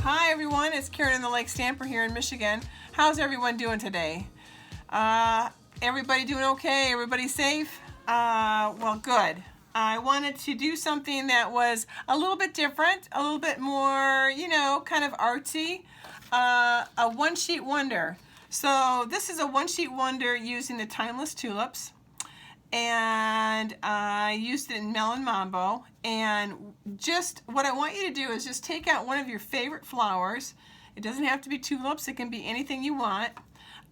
Hi everyone, it's Karen in the Lake Stamper here in Michigan. How's everyone doing today? Everybody doing okay? Everybody safe? Well, good. I wanted to do something that was a little bit different, a little bit more, kind of artsy. A one-sheet wonder. So this is a one-sheet wonder using the Timeless Tulips. And I used it in Melon Mambo, and just what I want you to do is just take out one of your favorite flowers. It doesn't have to be tulips, it can be anything you want,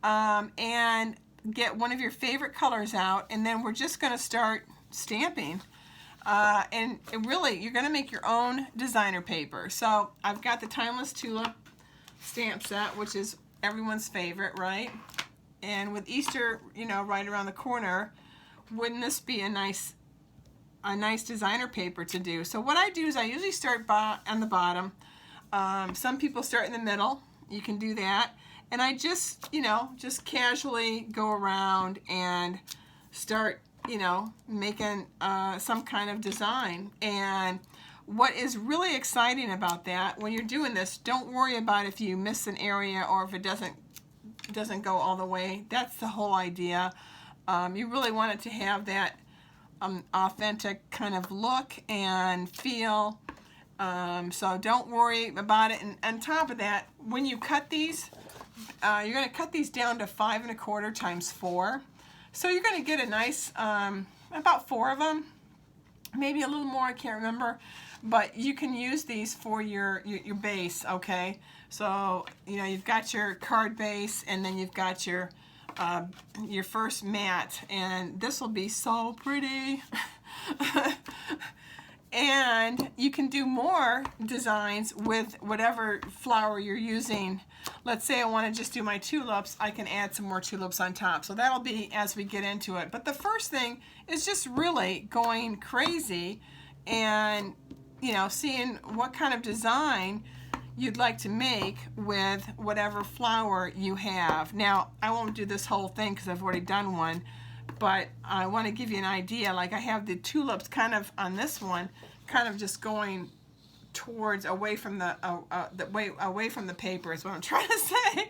and get one of your favorite colors out, and then we're just going to start stamping, and really you're going to make your own designer paper. So I've got the Timeless Tulip stamp set, which is everyone's favorite, right? And with Easter, right around the corner, wouldn't this be a nice designer paper to do? So what I do is I usually start on the bottom. Some people start in the middle. You can do that. And I just casually go around and start, making some kind of design. And what is really exciting about that, when you're doing this, don't worry about if you miss an area or if it doesn't go all the way. That's the whole idea. You really want it to have that authentic kind of look and feel, so don't worry about it. And on top of that, when you cut these, you're going to cut these down to 5 1/4 times 4. So you're going to get a nice, about 4 of them, maybe a little more, I can't remember, but you can use these for your base, okay? So, you've got your card base, and then you've got your first mat, and this will be so pretty. And you can do more designs with whatever flower you're using. Let's say I want to just do my tulips, I can add some more tulips on top. So that'll be as we get into it. But the first thing is just really going crazy and seeing what kind of design you'd like to make with whatever flower you have. Now, I won't do this whole thing because I've already done one, but I want to give you an idea. Like, I have the tulips kind of on this one, kind of just going towards away from the away from the paper is what I'm trying to say.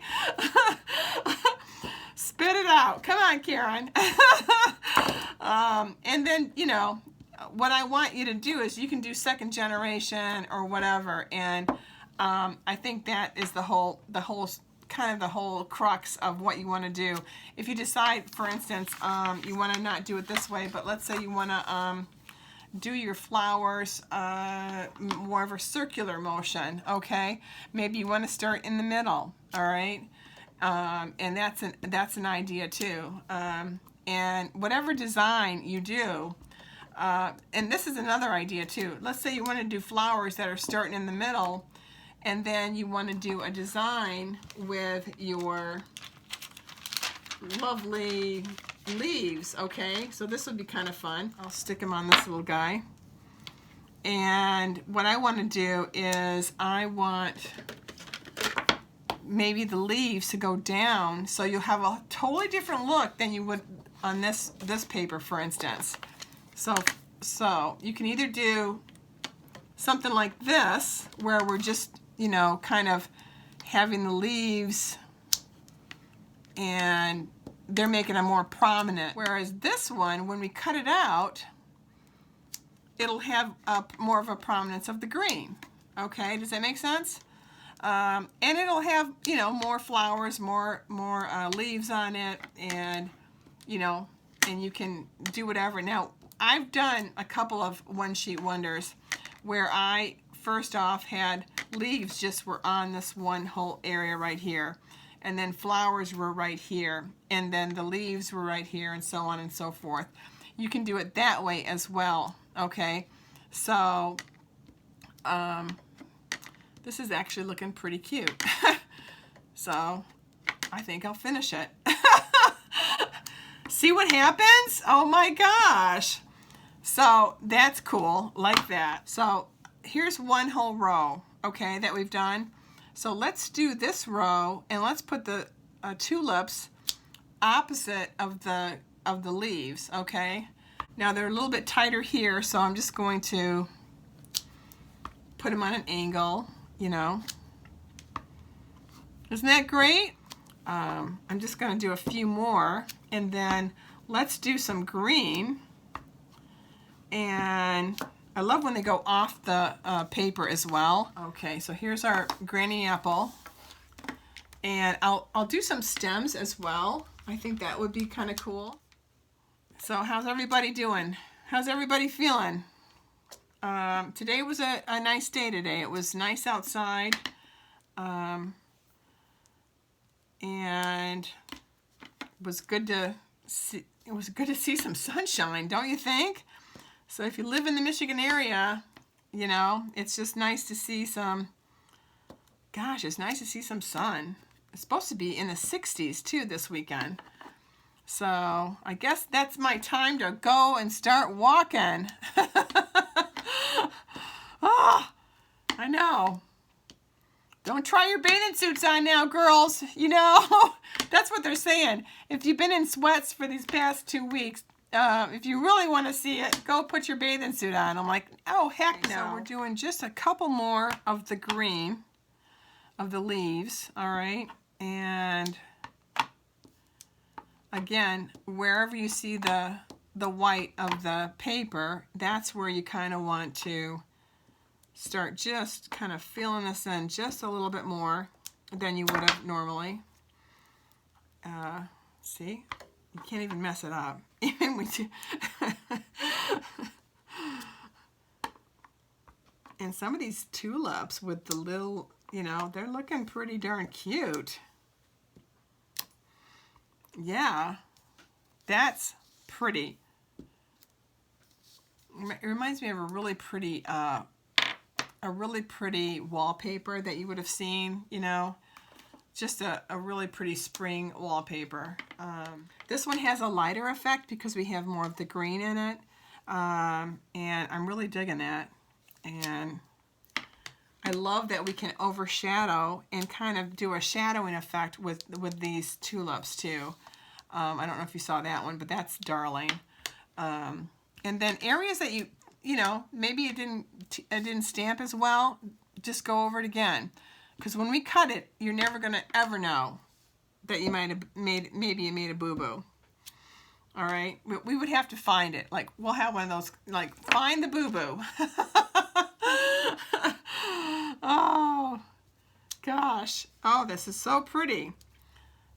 Spit it out. Come on, Karen. And then, what I want you to do is you can do second generation or whatever, and I think that is the whole crux of what you want to do. If you decide, for instance, you want to not do it this way, but let's say you want to do your flowers more of a circular motion, okay? Maybe you want to start in the middle, all right? And that's an idea too. And whatever design you do, and this is another idea too. Let's say you want to do flowers that are starting in the middle, and then you want to do a design with your lovely leaves, okay? So this would be kind of fun. I'll stick them on this little guy. And what I want to do is I want maybe the leaves to go down, so you'll have a totally different look than you would on this paper, for instance. So you can either do something like this, where we're just kind of having the leaves and they're making it more prominent. Whereas this one, when we cut it out, it'll have more of a prominence of the green. Okay, does that make sense? And it'll have, more flowers, more leaves on it, and, and you can do whatever. Now, I've done a couple of one-sheet wonders where I first off had leaves just were on this one whole area right here, and then flowers were right here, and then the leaves were right here, and so on and so forth. You can do it that way as well, okay? So this is actually looking pretty cute. So I think I'll finish it. See what happens? Oh my gosh. So that's cool, like that. So here's one whole row, okay, that we've done. So let's do this row, and let's put the tulips opposite of the leaves, okay? Now they're a little bit tighter here, so I'm just going to put them on an angle, you know. Isn't that great? I'm just going to do a few more, and then let's do some green. And I love when they go off the paper as well. Okay, so here's our granny apple, and I'll do some stems as well. I think that would be kind of cool. So how's everybody doing? How's everybody feeling? Today was a nice day today. It was nice outside. And it was good to see some sunshine, don't you think? So if you live in the Michigan area, you know, it's just nice to see some, gosh, it's nice to see some sun. It's supposed to be in the 60s too this weekend. So I guess that's my time to go and start walking. Oh, I know. Don't try your bathing suits on now, girls. You know, that's what they're saying. If you've been in sweats for these past 2 weeks, if you really want to see it, go put your bathing suit on. I'm like, oh, heck no. So we're doing just a couple more of the green of the leaves, all right? And again, wherever you see the white of the paper, that's where you kind of want to start just kind of filling this in just a little bit more than you would have normally. See? You can't even mess it up. Even with you. And some of these tulips with the little, you know, they're looking pretty darn cute. Yeah, that's pretty. It reminds me of a really pretty wallpaper that you would have seen, you know, just a really pretty spring wallpaper. This one has a lighter effect because we have more of the green in it, and I'm really digging that. And I love that we can overshadow and kind of do a shadowing effect with these tulips too. I don't know if you saw that one, but that's darling. And then areas that you know, maybe it didn't stamp as well, just go over it again. Because when we cut it, you're never going to ever know that you might have maybe you made a boo-boo. All right? We would have to find it. Like, we'll have one of those, like, find the boo-boo. Oh, gosh. Oh, this is so pretty.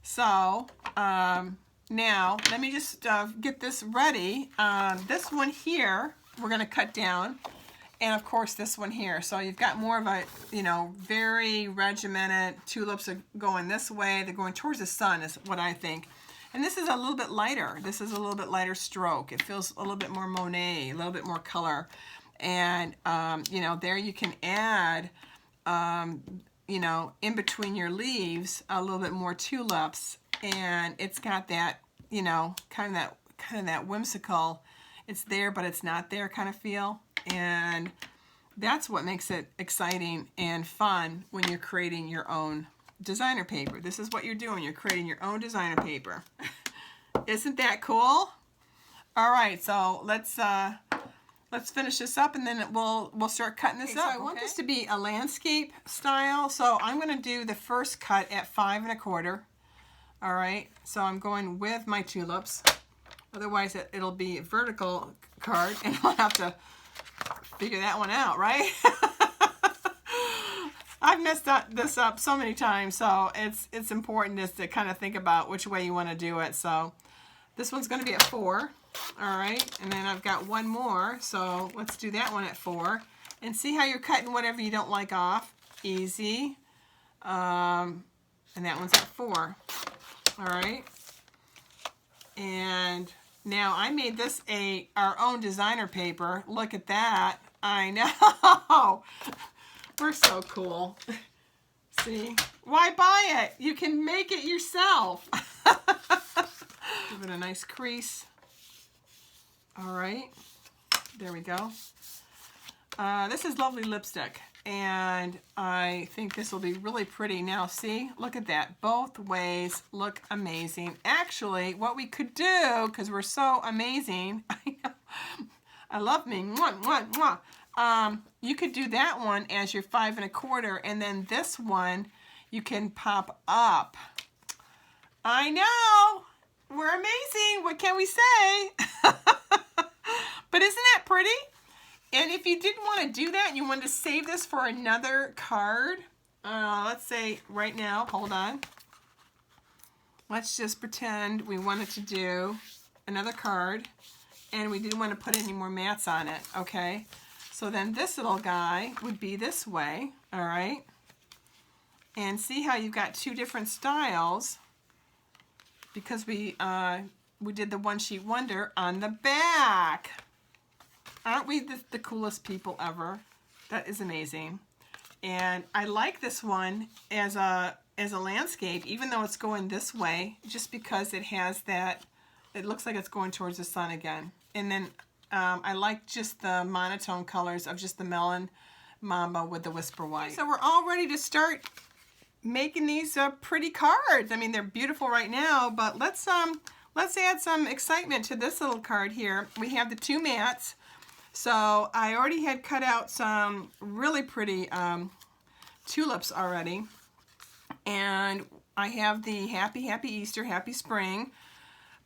So, now, let me just get this ready. This one here, we're going to cut down. And, of course, this one here. So you've got more of a, you know, very regimented. Tulips are going this way. They're going towards the sun is what I think. And this is a little bit lighter. This is a little bit lighter stroke. It feels a little bit more Monet, a little bit more color. And, you know, there you can add, you know, in between your leaves, a little bit more tulips. And it's got that, you know, kind of that whimsical, it's there but it's not there kind of feel. And that's what makes it exciting and fun when you're creating your own designer paper. This is what you're doing. You're creating your own designer paper. Isn't that cool? All right, so let's finish this up, and then we'll start cutting this up. So I want this to be a landscape style, so I'm going to do the first cut at 5 1/4. All right, so I'm going with my tulips. Otherwise, it'll be a vertical card, and I'll have to figure that one out, right? I've messed this up so many times, so it's important just to kind of think about which way you want to do it. So this one's going to be at 4, all right? And then I've got one more, so let's do that one at 4. And see how you're cutting whatever you don't like off. Easy. And that one's at 4, all right? And now I made this our own designer paper. Look at that. I know. We're so cool. See? Why buy it? You can make it yourself. Give it a nice crease. All right. There we go. This is lovely lipstick. And I think this will be really pretty. Now see, look at that. Both ways look amazing. Actually, what we could do, because we're so amazing, I love me, mwah, mwah, mwah. You could do that one as your 5 1/4, and then this one you can pop up. I know, we're amazing. What can we say? But isn't that pretty? And if you didn't want to do that and you wanted to save this for another card, let's say right now, hold on. Let's just pretend we wanted to do another card and we didn't want to put any more mats on it, okay? So then this little guy would be this way, all right? And see how you've got 2 different styles because we did the one sheet wonder on the back. Aren't we the coolest people ever? That is amazing. And I like this one as a landscape, even though it's going this way, just because it has that, it looks like it's going towards the sun again. And then I like just the monotone colors of just the melon mamba with the whisper white. So we're all ready to start making these pretty cards. I mean, they're beautiful right now, but let's add some excitement to this little card here. We have the 2 mats. So I already had cut out some really pretty tulips already. And I have the Happy Easter, Happy Spring.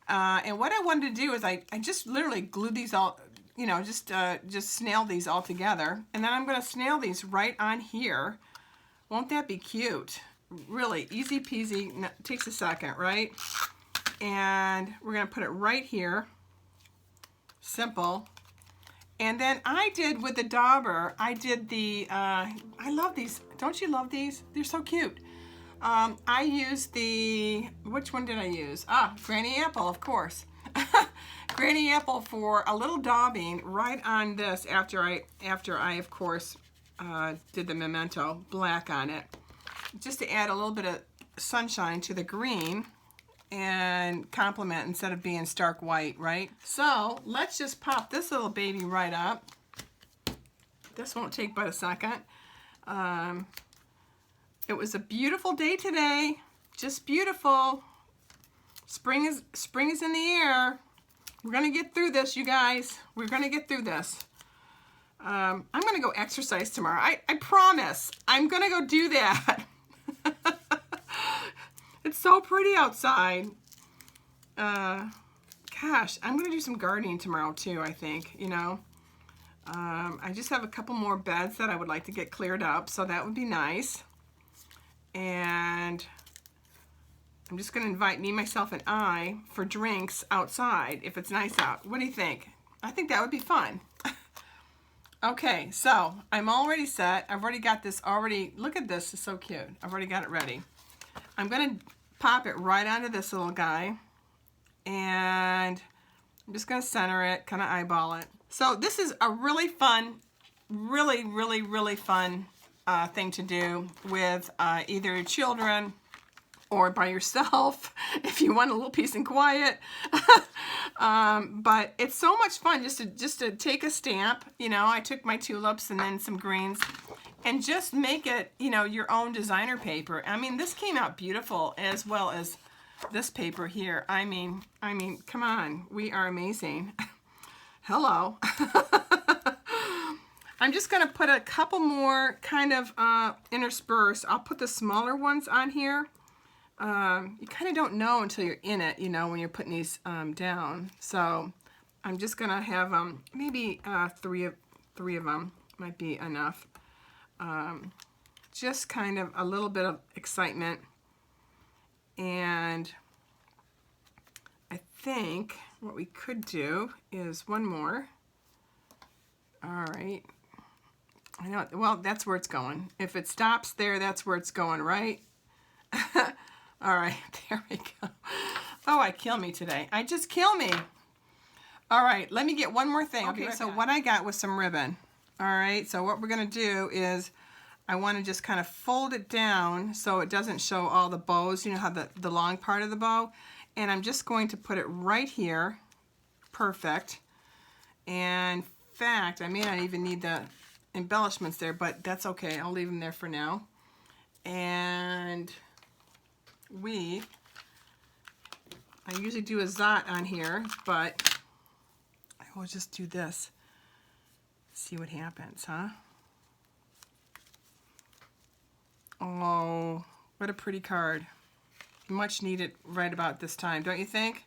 And what I wanted to do is I just literally glued these all, you know, just snail these all together. And then I'm going to snail these right on here. Won't that be cute? Really easy peasy. Takes a second, right? And we're going to put it right here. Simple. And then I did with the dauber, I did the, I love these. Don't you love these? They're so cute. I used the, which one did I use? Granny Apple, of course. Granny Apple for a little daubing right on this after I of course, did the memento black on it. Just to add a little bit of sunshine to the green and complement instead of being stark white, right? So let's just pop this little baby right up. This won't take but a second. It was a beautiful day today, just beautiful. Spring is in the air. We're gonna get through this, you guys. We're gonna get through this. I'm gonna go exercise tomorrow. I promise. I'm gonna go do that. It's so pretty outside. Gosh, I'm gonna do some gardening tomorrow too, I think, you know. I just have a couple more beds that I would like to get cleared up, so that would be nice. And I'm just gonna invite me, myself, and I for drinks outside if it's nice out. What do you think? I think that would be fun. Okay, so I'm already set. I've already got this already. Look at this, it's so cute. I've already got it ready. I'm gonna pop it right onto this little guy, and I'm just gonna center it, kind of eyeball it. So this is a really fun, really fun thing to do with either your children or by yourself if you want a little peace and quiet. But it's so much fun just to take a stamp. You know, I took my tulips and then some greens and just make it, you know, your own designer paper. I mean, this came out beautiful as well as this paper here. I mean, come on, we are amazing. Hello. I'm just gonna put a couple more kind of interspersed. I'll put the smaller ones on here. You kind of don't know until you're in it, you know, when you're putting these down. So I'm just gonna have maybe three of them might be enough. Just kind of a little bit of excitement. And I think what we could do is one more. All right. I know, well, that's where it's going. If it stops there, that's where it's going, right? All right, there we go. Oh, I kill me today. I just kill me. All right, let me get one more thing. Okay, so what I got was some ribbon. All right, so what we're gonna do is I wanna just kind of fold it down so it doesn't show all the bows, you know how the long part of the bow, and I'm just going to put it right here. Perfect. And in fact, I may not even need the embellishments there, but that's okay. I'll leave them there for now. And I usually do a zot on here, but I will just do this. See what happens, huh? Oh, what a pretty card. Much needed right about this time, don't you think?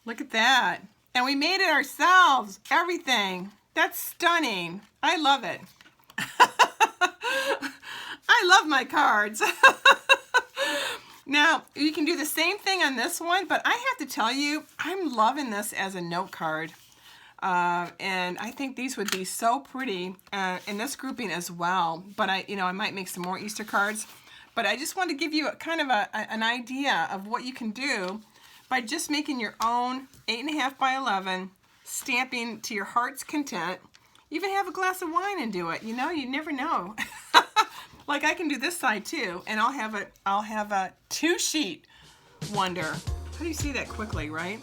Look at that. And we made it ourselves. Everything. That's stunning. I love it. I love my cards. Now, you can do the same thing on this one, but I have to tell you, I'm loving this as a note card. And I think these would be so pretty in this grouping as well. But I might make some more Easter cards. But I just want to give you kind of an idea of what you can do by just making your own 8.5 by 11, stamping to your heart's content. Even have a glass of wine and do it. You know, you never know. Like I can do this side too, and I'll have a 2-sheet wonder. How do you see that quickly, right?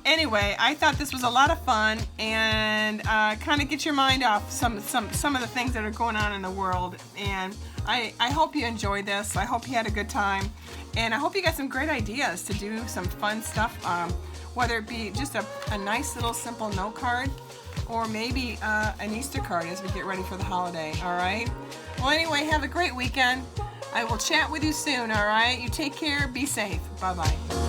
Anyway, I thought this was a lot of fun and kind of get your mind off some of the things that are going on in the world. And I hope you enjoyed this. I hope you had a good time, and I hope you got some great ideas to do some fun stuff. Whether it be just a nice little simple note card, or maybe an Easter card as we get ready for the holiday. All right. Well, anyway, have a great weekend. I will chat with you soon. All right. You take care. Be safe. Bye bye.